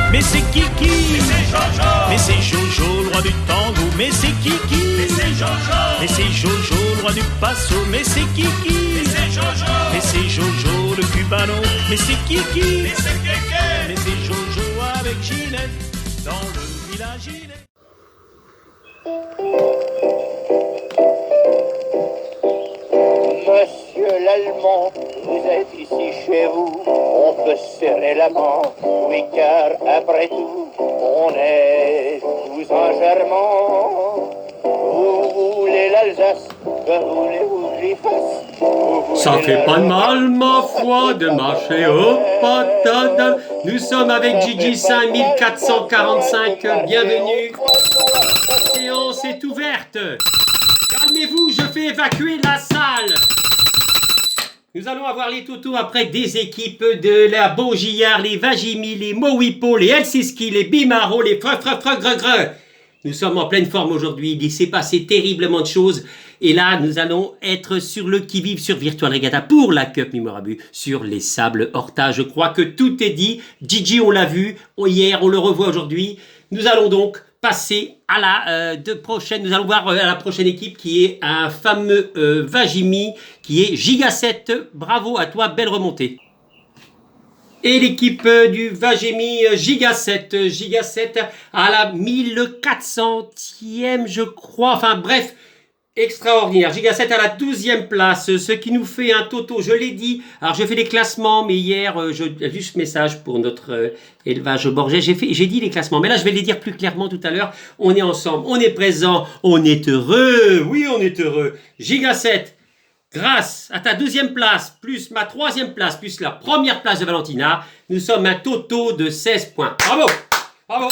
Mais c'est Kiki, mais c'est Jojo, mais c'est Jojo, le roi du tango, mais c'est Kiki, mais c'est Jojo, mais c'est Jojo, le roi du passo, mais c'est Kiki, mais c'est Jojo, mais c'est Jojo, le cubano, mais c'est Kiki, mais c'est Kéké, mais c'est Jojo avec Ginette, dans le village Ginette. Monsieur l'Allemand, vous êtes ici chez vous, on peut se serrer la main, oui car après tout, on est tous un Germain. Vous voulez l'Alsace, que voulez-vous que j'y fasse? Ça fait pas de mal, ma foi, de marcher au patada. Nous sommes avec Gigi 5445, bienvenue. La séance est ouverte. Calmez-vous, je fais évacuer la salle. Nous allons avoir les totos après des équipes de la Beaugillard, les Vagimi, les Mowipo, les Helsinki, les Bimaro, les Freux. Nous sommes en pleine forme aujourd'hui, il s'est passé terriblement de choses. Et là, nous allons être sur le qui-vive sur Virtual Regatta pour la Cup Mémorable sur les Sables Horta. Je crois que tout est dit. Gigi, on l'a vu hier, on le revoit aujourd'hui. Nous allons donc passer à la prochaine. Nous allons voir la prochaine équipe qui est un fameux Vagimi qui est Giga 7. Bravo à toi, belle remontée. Et l'équipe du Vagimi Giga 7 à la 1400e, je crois. Enfin bref, extraordinaire. Giga 7 à la 12e place, ce qui nous fait un toto, je l'ai dit. Alors je fais les classements, mais hier, juste message pour notre élevage Borget. J'ai dit les classements, mais là je vais les dire plus clairement tout à l'heure. On est ensemble, on est présent, on est heureux. Oui, on est heureux. Giga 7. Grâce à ta 12e place, plus ma 3e place, plus la première place de Valentina, nous sommes un toto de 16 points. Bravo! Bravo!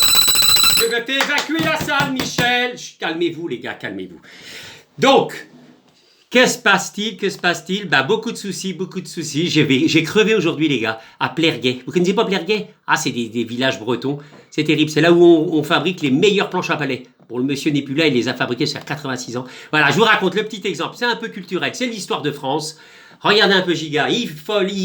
Je vais faire évacuer la salle, Michel. Calmez-vous, les gars, calmez-vous. Donc, que se passe-t-il? Bah, beaucoup de soucis. J'ai crevé aujourd'hui, les gars, à Plerguet. Vous connaissez pas Plerguet? Ah, c'est des villages bretons. C'est terrible. C'est là où on fabrique les meilleures planches à balai. Bon, le monsieur n'est plus là, il les a fabriqués jusqu'à 86 ans. Voilà, je vous raconte le petit exemple. C'est un peu culturel. C'est l'histoire de France. Regardez un peu Giga. Il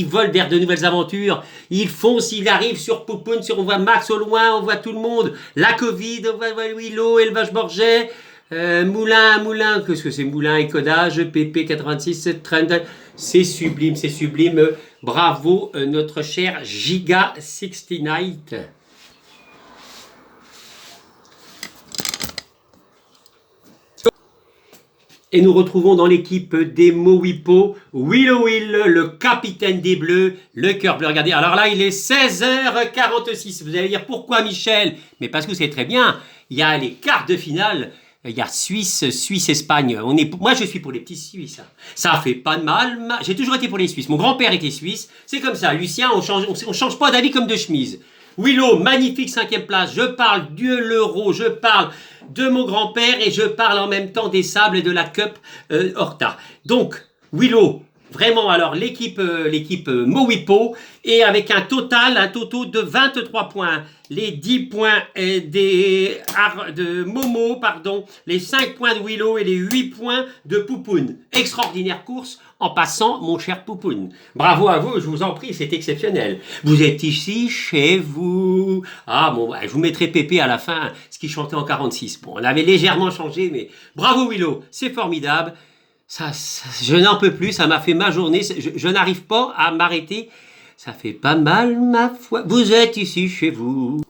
vole vers de nouvelles aventures. Il fonce, il arrive sur Poupoune, on voit Max au loin, on voit tout le monde. La Covid, on voit Willow, élevage Borget. Moulin, qu'est-ce que c'est? Moulin et codage, PP86, Trend. C'est sublime. Bravo, notre cher Giga 69. Et nous retrouvons dans l'équipe des Mowipo, Will, le capitaine des Bleus, le cœur bleu. Regardez, alors là, il est 16h46. Vous allez dire pourquoi, Michel? Mais parce que vous savez très bien, il y a les quarts de finale. Il y a Suisse-Espagne. Moi, je suis pour les petits Suisses. Ça fait pas de mal. J'ai toujours été pour les Suisses. Mon grand-père était suisse. C'est comme ça. Lucien, on change pas d'avis comme de chemise. Willow, magnifique 5e place. Je parle de l'euro. Je parle de mon grand-père et je parle en même temps des sables et de la Cup Horta. Donc, Willow, vraiment, alors, l'équipe Mowipo, et avec un toto de 23 points. Les 10 points de Momo, pardon, les 5 points de Willow et les 8 points de Poupoune. Extraordinaire course en passant, mon cher Poupoune. Bravo à vous, je vous en prie, c'est exceptionnel. Vous êtes ici, chez vous. Ah bon, je vous mettrai Pépé à la fin, ce qui chantait en 46. Bon, on avait légèrement changé, mais bravo Willow, c'est formidable. Je n'en peux plus, ça m'a fait ma journée, je n'arrive pas à m'arrêter. Ça fait pas mal, ma foi. Vous êtes ici, chez vous.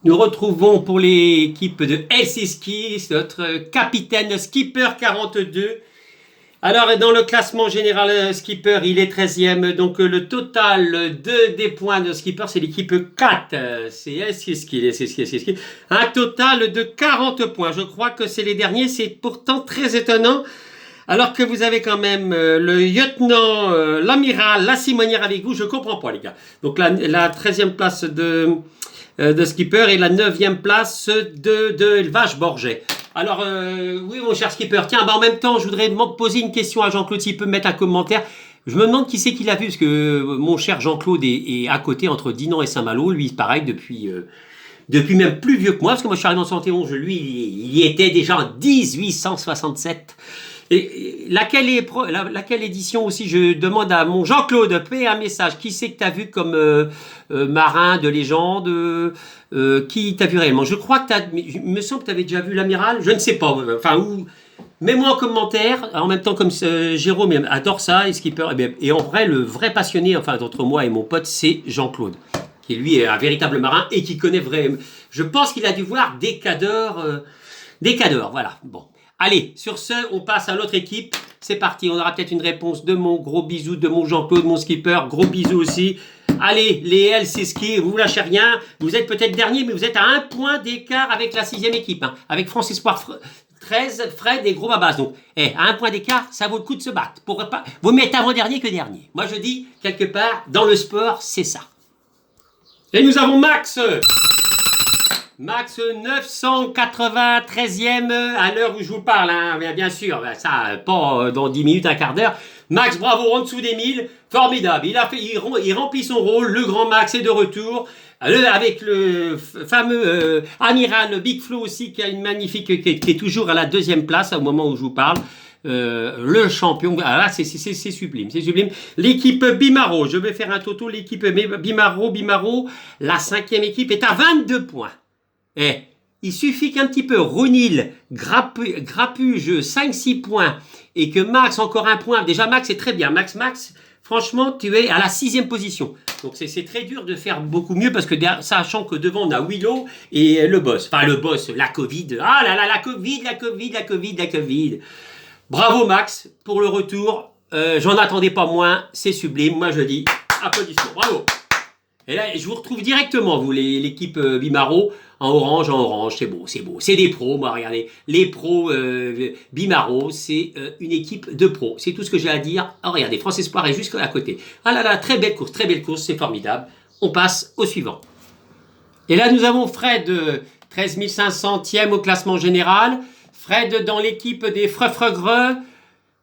Nous retrouvons pour l'équipe de Helsinki notre capitaine Skipper 42. Alors, dans le classement général, Skipper, il est 13e. Donc, le total des points de Skipper, c'est l'équipe 4. C'est Helsinki. Un total de 40 points. Je crois que c'est les derniers. C'est pourtant très étonnant. Alors que vous avez quand même le lieutenant, l'amiral, la simonière avec vous, je comprends pas les gars. Donc la 13e place de Skipper et la 9e place de Vache Borget. Alors oui mon cher Skipper, tiens, en même temps je voudrais poser une question à Jean-Claude, s'il peut mettre un commentaire. Je me demande qui c'est qui l'a vu, parce que mon cher Jean-Claude est à côté entre Dinan et Saint-Malo, lui pareil depuis même plus vieux que moi, parce que moi je suis arrivé en 71, lui il y était déjà en 1867. laquelle édition aussi, je demande à mon Jean-Claude, fais un message. Qui c'est que tu as vu comme marin de légende qui t'a vu réellement? Je crois que il me semble que tu avais déjà vu l'amiral, je ne sais pas. Enfin, mets-moi en commentaire, en même temps comme Jérôme adore ça, et skipper. Et en vrai, le vrai passionné, enfin, entre moi et mon pote, c'est Jean-Claude, qui lui est un véritable marin et qui connaît vraiment. Je pense qu'il a dû voir des cadors, voilà. Bon. Allez, sur ce, on passe à l'autre équipe. C'est parti, on aura peut-être une réponse de mon gros bisou, de mon Jean-Claude, mon skipper. Gros bisou aussi. Allez, les LC Ski, vous lâchez rien. Vous êtes peut-être dernier, mais vous êtes à 1 point d'écart avec la 6e équipe. Hein, avec France Espoir 13, Fred et Gros Babas. Donc, à 1 point d'écart, ça vaut le coup de se battre. Vaut mieux être avant-dernier que dernier. Moi, je dis, quelque part, dans le sport, c'est ça. Et nous avons Max. Max 993e à l'heure où je vous parle, hein, bien sûr, ça pas dans 10 minutes, un quart d'heure. Max, bravo, en dessous des 1000, formidable, il remplit son rôle, le grand Max est de retour, avec le fameux amiral Big Flo aussi, qui a une magnifique, qui est toujours à la 2e place au moment où je vous parle. Le champion, ah là c'est sublime, c'est sublime. L'équipe Bimaro, je vais faire un toto, l'équipe Bimaro, la 5e équipe est à 22 points. Il suffit qu'un petit peu Runil grapuge 5-6 points et que Max encore 1 point. Déjà Max c'est très bien. Max, franchement tu es à la 6e position. Donc c'est très dur de faire beaucoup mieux parce que sachant que devant on a Willow et le boss. Enfin le boss, la Covid. Ah là là, la Covid. Bravo Max pour le retour. J'en attendais pas moins. C'est sublime. Moi je dis applaudissements. Bravo. Et là, je vous retrouve directement, vous, l'équipe Bimaro, en orange, c'est beau. C'est des pros, moi, regardez. Les pros Bimaro, c'est une équipe de pros. C'est tout ce que j'ai à dire. Oh, regardez, France Espoir est juste à côté. Ah là là, très belle course, c'est formidable. On passe au suivant. Et là, nous avons Fred, 13 500e au classement général. Fred dans l'équipe des Frefregreux.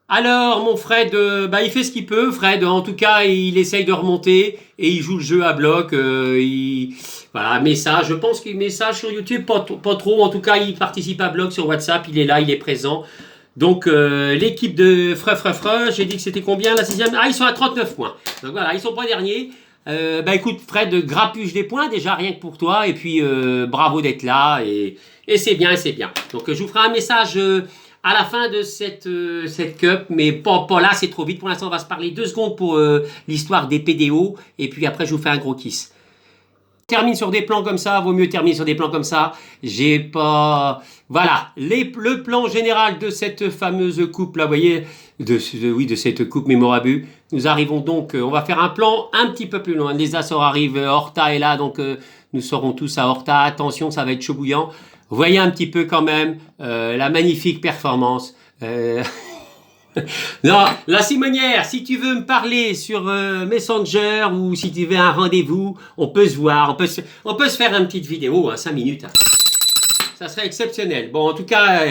Alors, mon Fred, il fait ce qu'il peut. Fred, en tout cas, il essaye de remonter et il joue le jeu à bloc. Voilà, message. Je pense qu'il message sur YouTube, pas trop. En tout cas, il participe à bloc sur WhatsApp. Il est là, il est présent. Donc, l'équipe de Frefrefre, j'ai dit que c'était combien la 6e? Ah, ils sont à 39 points. Donc voilà, ils sont pas derniers. Écoute, Fred, grapuge des points déjà, rien que pour toi. Et puis, bravo d'être là. Et c'est bien, Donc, je vous ferai un message... à la fin de cette cup, mais pas là, c'est trop vite. Pour l'instant, on va se parler 2 secondes pour l'histoire des PDO, et puis après, je vous fais un gros kiss. Termine sur des plans comme ça, vaut mieux terminer sur des plans comme ça. J'ai pas... Voilà, le plan général de cette fameuse coupe, là, vous voyez, de cette coupe mémorable. Nous arrivons donc, on va faire un plan un petit peu plus loin. Les Açores arrivent, Horta est là, donc nous serons tous à Horta. Attention, ça va être chaud bouillant. Vous voyez un petit peu quand même la magnifique performance. Non, la Simonière, si tu veux me parler sur Messenger ou si tu veux un rendez-vous, on peut se voir, on peut se faire une petite vidéo, 5 minutes. Ça serait exceptionnel. Bon, en tout cas,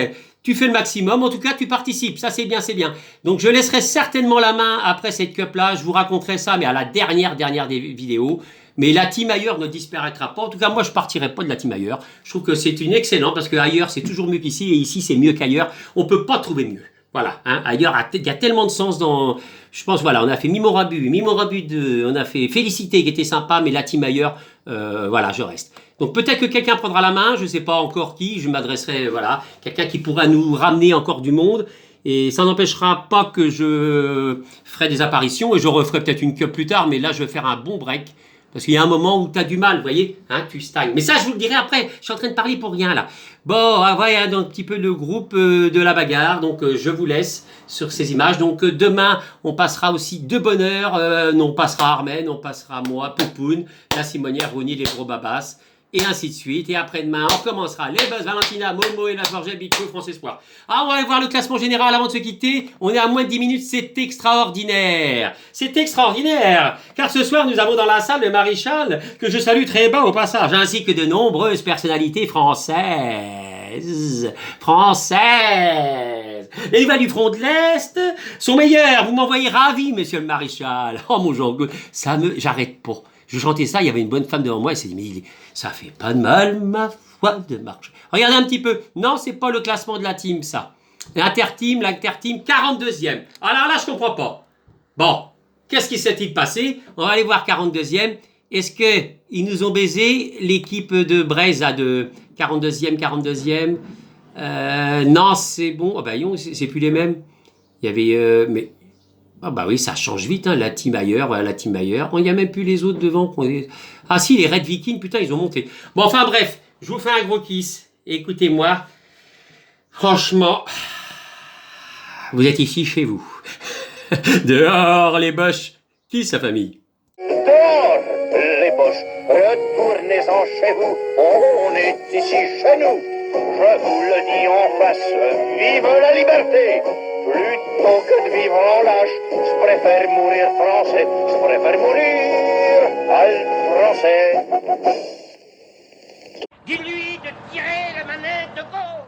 tu fais le maximum. En tout cas, tu participes. Ça, c'est bien. Donc, je laisserai certainement la main après cette cup-là. Je vous raconterai ça, mais à la dernière des vidéos. Mais la team ailleurs ne disparaîtra pas. En tout cas, moi, je partirai pas de la team ailleurs. Je trouve que c'est une excellente parce que ailleurs, c'est toujours mieux qu'ici et ici, c'est mieux qu'ailleurs. On peut pas trouver mieux. Voilà. Ailleurs, il y a tellement de sens dans... Je pense, voilà, on a fait Mimorabu 2, on a fait Félicité qui était sympa, mais la team ailleurs, voilà, je reste. Donc peut-être que quelqu'un prendra la main, je sais pas encore qui, je m'adresserai, voilà, quelqu'un qui pourra nous ramener encore du monde. Et ça n'empêchera pas que je ferai des apparitions et je referai peut-être une cup plus tard, mais là, je vais faire un bon break. Parce qu'il y a un moment où tu as du mal, vous voyez, tu stagnes. Mais ça, je vous le dirai après. Je suis en train de parler pour rien, là. Bon, voilà, donc un petit peu le groupe de la bagarre. Donc, je vous laisse sur ces images. Donc, demain, on passera aussi de bonne heure. On passera Armen, on passera moi, Poupoune, la Simonière, Ronnie, les gros babas. Et ainsi de suite. Et après-demain, on recommencera les Buzz, Valentina, Momo et la Forget, Big Flo, France Espoir. Ah, on va aller voir le classement général avant de se quitter. On est à moins de 10 minutes, c'est extraordinaire. C'est extraordinaire. Car ce soir, nous avons dans la salle le maréchal, que je salue très bas au passage, ainsi que de nombreuses personnalités françaises. Les Vals du front de l'Est sont meilleurs. Vous m'envoyez ravi, monsieur le maréchal. Oh, mon Jean-Claude, j'arrête pas. Je chantais ça, il y avait une bonne femme devant moi, elle s'est dit, mais ça fait pas de mal, ma foi, de marche. Regardez un petit peu. Non, c'est pas le classement de la team, ça. l'Interteam, 42e. Alors là, je comprends pas. Bon, qu'est-ce qui s'est-il passé? On va aller voir 42e. Est-ce qu'ils nous ont baisé l'équipe de Braise à de 42e? Non, c'est bon. Oh bah, c'est plus les mêmes. Il y avait... mais... Ah bah oui, ça change vite, hein, la team ailleurs, voilà, la team ailleurs. Il n'y a même plus les autres devant. Ah si, les Red Vikings, putain, ils ont monté. Bon, enfin bref, je vous fais un gros kiss. Écoutez-moi, franchement, vous êtes ici chez vous. Dehors les boches. Qui sa famille? Dehors, les boches, retournez-en chez vous, on est ici chez nous. Je vous le dis en face, vive la liberté. Plutôt que de vivre en lâche, je préfère mourir français, je préfère mourir à français. Dis-lui de tirer la manette de gauche.